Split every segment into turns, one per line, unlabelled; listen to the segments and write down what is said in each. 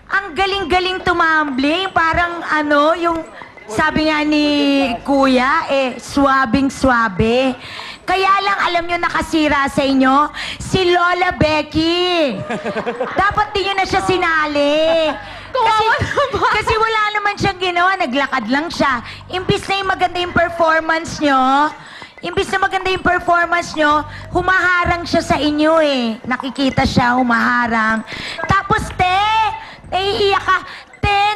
ang galing-galing tumambling. Parang ano, yung sabi nga ni Kuya, swabing-swabe. Kaya lang, alam nyo, nakasira sa inyo, si Lola Becky. Dapat di nyo na siya sinali. Kasi wala naman siyang ginawa, naglakad lang siya. Imbis na yung maganda yung performance nyo, humaharang siya sa inyo eh. Nakikita siya, humaharang. Tapos, naiiyak ka.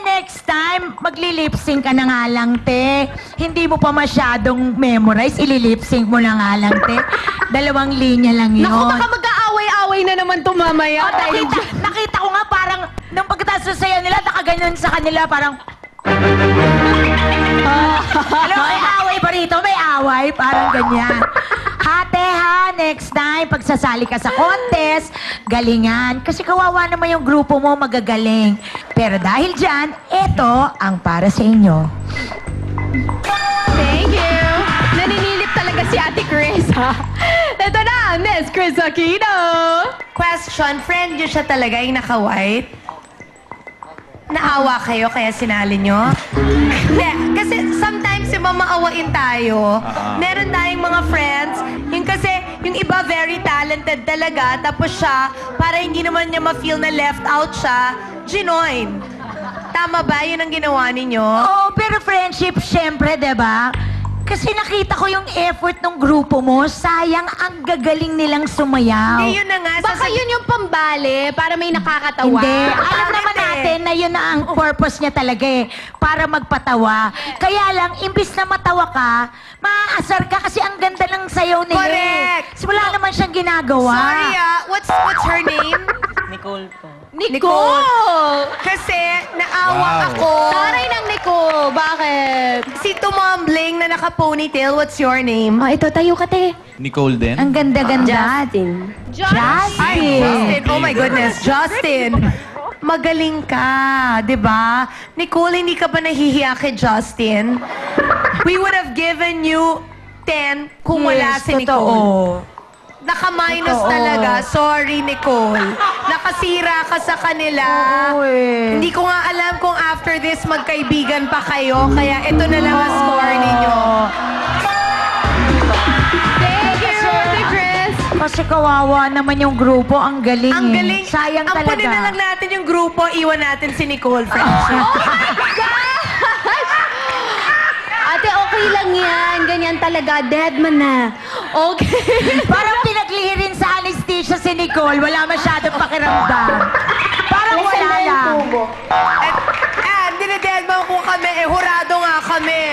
Next time, magli-lip-sync ka na nga lang, te. Hindi mo pa masyadong memorize, ili-lip-sync mo na nga lang, te. 2 linya lang yun.
Naku, baka mag-aaway-aaway na naman ito mamaya.
Nakita ko nga parang, nung pagkatapos sa sayo nila, nakaganyan sa kanila, parang... Alam mo, may away pa rito, may away, parang ganyan. Hate ha, next time, pagsasali ka sa contest, galingan. Kasi kawawa naman yung grupo mo, magagaling. Pero dahil dyan, ito ang para sa inyo.
Thank you. Naninilip talaga si Ate Chris, ha? Ito na, Miss Chris Aquino.
Question, friend nyo siya talaga yung naka-white? Naawa kayo kaya sinali nyo? Hindi, kasi sometimes yung mamaawain tayo, meron tayong mga friends, yung kasi yung iba very talented talaga, tapos siya, para hindi naman niya ma-feel na left out siya, ginoin. Tama ba? Yun ang ginawa ninyo?
Oo, pero friendship, syempre, diba? Kasi nakita ko yung effort ng grupo mo. Sayang, ang gagaling nilang sumayaw.
Eh, yun na nga.
Baka yun yung pambale para may nakakatawa.
Hindi. Alam
Bakit
naman
eh?
natin na yun na ang purpose niya talaga eh. Para magpatawa. Kaya lang, imbis na matawa ka, maaasar ka kasi ang ganda ng sayaw nila.
Correct.
Kasi wala naman siyang ginagawa.
Sorry what's her name?
Nicole po.
Nicole!
Kasi naawa ako.
Taray ng Nicole. Bakit?
Si Tumambling na naka-ponytail, what's your name?
Oh, ito, tayo ka, te.
Nicole din?
Ang ganda-ganda.
Ay, Justin. Oh my goodness, Justin. Magaling ka, di ba? Nicole, hindi ka ba nahihiya kay Justin? We would have given you 10 kung wala si Nicole.
Totoo.
Naka-minus talaga. Sorry, Nicole. Nakasira ka sa kanila.
Oo eh.
Hindi ko nga alam kung after this magkaibigan pa kayo. Kaya ito na lang ang score ninyo.
Thank you, Ate Chris.
Kasi kawawa naman yung grupo. Ang galing
Ang
eh.
galing.
Sayang talaga.
Ampunin na lang natin yung grupo. Iwan natin si Nicole, friendship.
Ate, okay lang yan. Ganyan talaga. Dead man na. Okay.
Parang pinaglihirin sa anesthesia si Nicole. Wala masyadong pakiramdam. Parang wala lang.
Dinidelma ko kami. Hurado nga kami.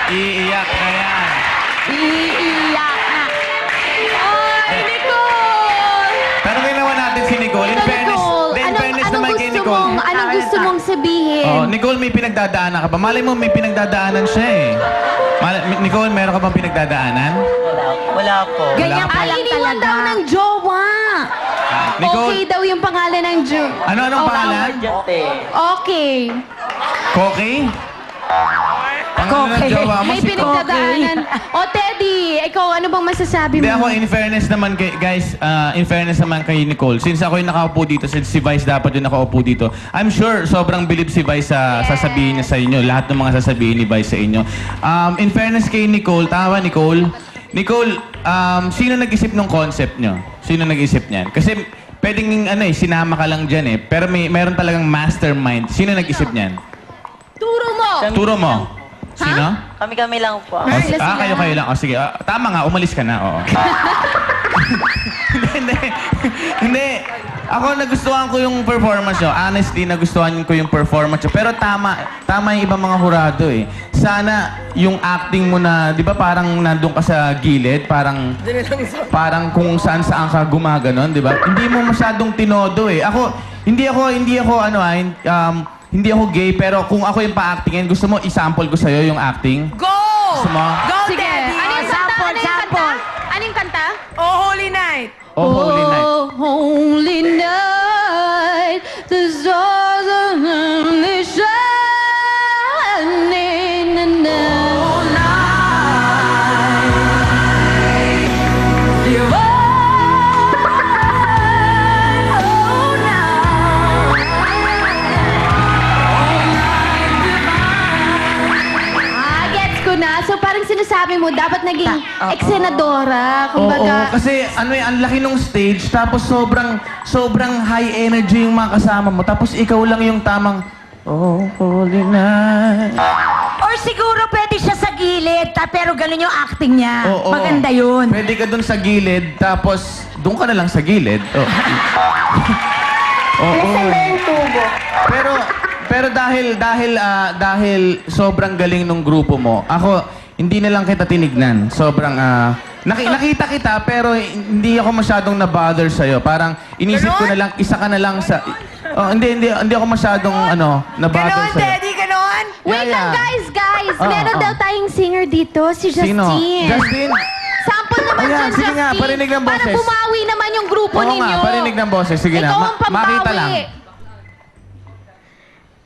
Iiyak na yan.
Iiyak na.
Ay, Nicole!
Pero ginawa natin si Nicole. In fairness, in fairness naman kay Nicole.
Anong gusto mong sabihin?
Oh, Nicole, may pinagdadaanan ka ba? Malay mo, may pinagdadaanan siya eh. Nicole, meron ka bang pinagdadaanan?
Wala po.
Ganyan ka
Ay,
lang
iniwan
talaga.
daw ng jowa.
Nicole,
Okay daw yung pangalan ng jowa.
anong pangalan?
Jante.
Okay.
Koki? Pangalan ng
Koki.
jowa mo
May
si
pinagdadaanan. O, Teddy, ikaw, ano bang masasabi
Hindi
mo?
ako, in fairness naman kay, guys, in fairness naman kay Nicole, since ako yung nakaupo dito, since si Vice dapat yung nakaupo dito, I'm sure sobrang bilib si Vice sa sasabihin niya sa inyo, lahat ng mga sasabihin ni Vice sa inyo. In fairness kay Nicole, tama Nicole? Nicole, sino nag-isip ng concept nyo? Sino nag-isip niyan? Kasi pwedeng sinama ka lang dyan eh, pero meron talagang mastermind. Sino nag-isip niyan?
Turo mo!
Turo mo. Sino?
Kami-kami lang po.
Kayo lang. O sige, tama nga, umalis ka na, oo. Hindi. Ako nagustuhan ko yung performance nyo. Honestly, nagustuhan ko yung performance nyo. Pero tama yung ibang mga hurado eh. Sana yung acting mo na, di ba parang nandun ka sa gilid, parang kung saan ka gumaganon, di ba? Hindi mo masyadong tinodo eh. Hindi ako gay, pero kung ako yung pa-actingin, gusto mo i-sample ko sa'yo yung acting?
Go!
Gusto mo?
Go,
Sige.
Teddy!
Ano yung kanta?
Sample,
Ano yung kanta?
sample.
Ano yung kanta?
Oh, Holy Night!
Oh, Holy Night.
Oh, holy night, the stars are only shining all night. You're all night. sabi mo, dapat naging
Oo.
eksenadora.
Oo,
Kumbaga,
kasi ang laki nung stage, tapos sobrang high energy yung mga kasama mo, tapos ikaw lang yung tamang, oh, holy night.
Or siguro pwede siya sa gilid, pero ganun yung acting niya.
Oo.
Maganda yun.
Pwede ka dun sa gilid, tapos doon ka na lang sa gilid. Oh. Oo. Pero dahil sobrang galing nung grupo mo, ako hindi na lang kita tinignan. Sobrang nakita kita pero hindi ako masyadong na-bother sa Parang inisip ko na lang isa ka na lang sa hindi ako masyadong na-bother
Ganon,
sa
Teddy, ganon.
wait lang guys! Meron daw tayong singer dito, si Justine.
Sino? Justin?
Sample naman
Ayan,
dyan,
sige nga,
Justine.
parinig ng
Para
boses.
bumawi naman yung grupo
Oo
ninyo.
nga, parinig ng boses. Sige na,
Ikaw ang pambawi.
makita lang.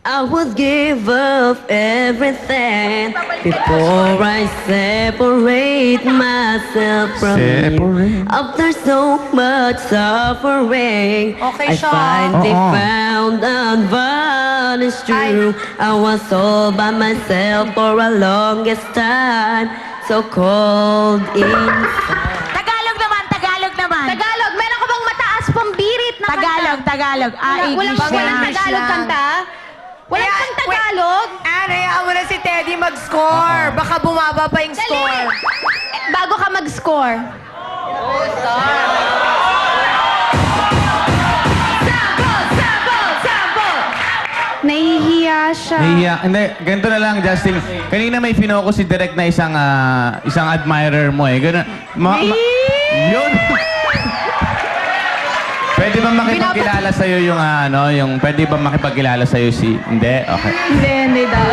I would give up everything before I separate myself from
Separate.
you. After so much suffering,
Okay
I
siya.
finally
Oo.
found out what is true. I was all by myself for a longest time, so cold inside.
Tagalog naman, Tagalog naman.
Tagalog, meron ka bang mataas pambirit na
Tagalog.
Walang
English lang.
Tagalog kanta? Walang
Kaya-
kang Tagalog?
Hayaan mo na si Teddy mag-score. Baka bumaba pa yung
Dali!
score.
Bago ka mag-score. Sample! Nahihiya siya.
Nahihiya. Hindi, ganito na lang, Justin. Kanina may finokus si Direk na isang admirer mo eh. Ganun. Yun. Pwede ba makipagkilala sa'yo yung pwede ba makipagkilala sa'yo si... Hindi? Okay.
Hindi daw.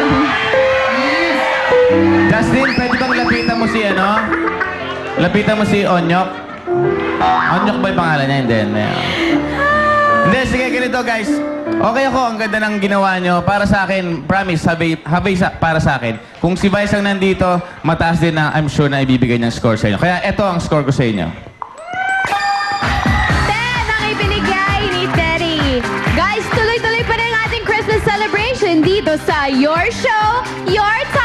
Justin, pwede bang lapitan mo si Lapitan mo si Onyok? Onyok ba yung pangalan niya? Hindi. Hindi, sige, ganito guys. Okay ako, ang ganda ng ginawa nyo. Para sa akin, promise, para sa akin. Kung si Vice ang nandito, mataas din na I'm sure na ibibigay niyang score sa inyo. Kaya ito ang score ko sa inyo.
10 ang ibinigay ni Teddy. Guys, tuloy-tuloy pa rin ang ating Christmas celebration dito sa Your Show, Your Time.